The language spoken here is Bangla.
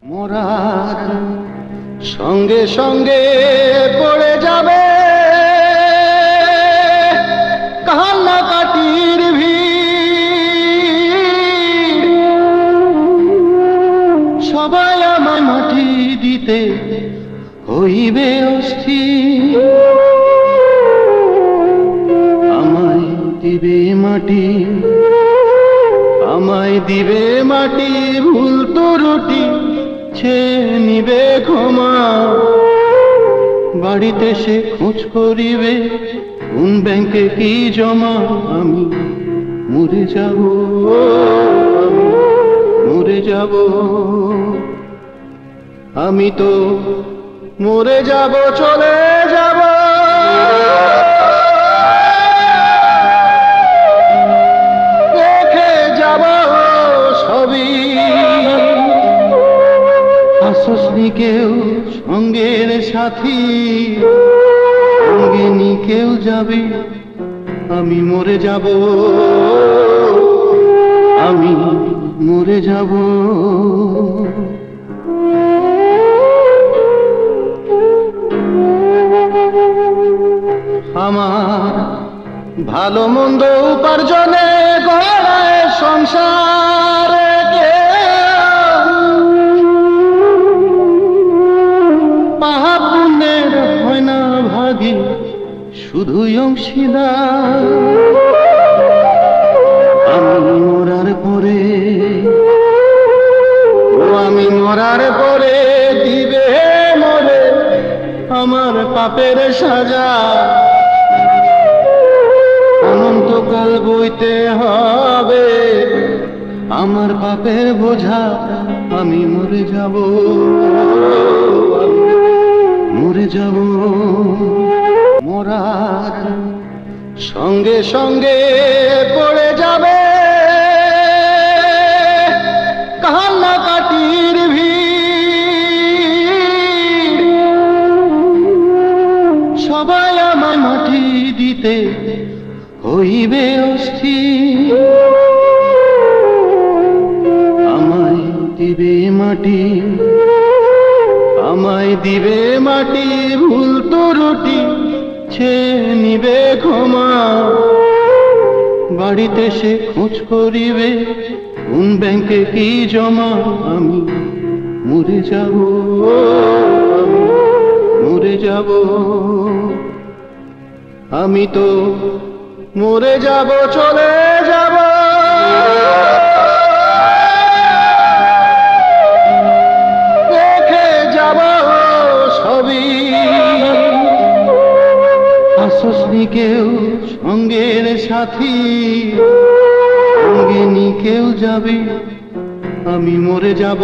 মরার সঙ্গে সঙ্গে পড়ে যাবে কান্নাকাটির ভিড়। সবাই আমায় মাটি দিতে হইবে অস্থির। আমায় দিবে মাটি, আমায় দিবে মাটি, ভুল ত্রুটি ছেয়ে নিবে ক্ষমা। বাড়িতে সে খোঁজ করিবে কোন ব্যাংকে কি জমা। আমি মরে যাব, আমি মরে যাব, আমি তো মরে যাব, চলে যাব। রেখে যাব সবই, আসসনি কেউ সঙ্গের সাথী, সঙ্গিনী কেউ যাবে। আমি মরে যাব, আমি মরে যাব। আমার ভালো মন্দ উপার্জনে গড়ায় সংসারে পাপ পুণ্যের হয় না ভাগী, শুধুই অংশীদার। আমি মরার পরে, আমি মরার পরে দিবে মরে আমার পাপের সাজা। অনন্তকাল বইতে হবে আমার পাপের বোঝা। আমি মরে যাব, মরে যাব। মরার সঙ্গে সঙ্গে পড়ে যাবে কান্নাকাটির ভিড়। সবাই আমায় মাটি দিতে হইবে অস্থির। আমায় দিবে মাটি, আমায় দিবে মাটি, ভুল ত্রুটি ছেয়ে নিবে ক্ষমা। বাড়িতে সে খোঁজ করিবে কোন ব্যাংকে কি জমা। আমি মরে যাব, আমি মরে যাব, আমি তো মরে যাব, চলে যাব। রেখে যাব সবই, আসসনি কেউ সঙ্গের সাথী, সঙ্গিনী কেউ যাবে। আমি মরে যাব।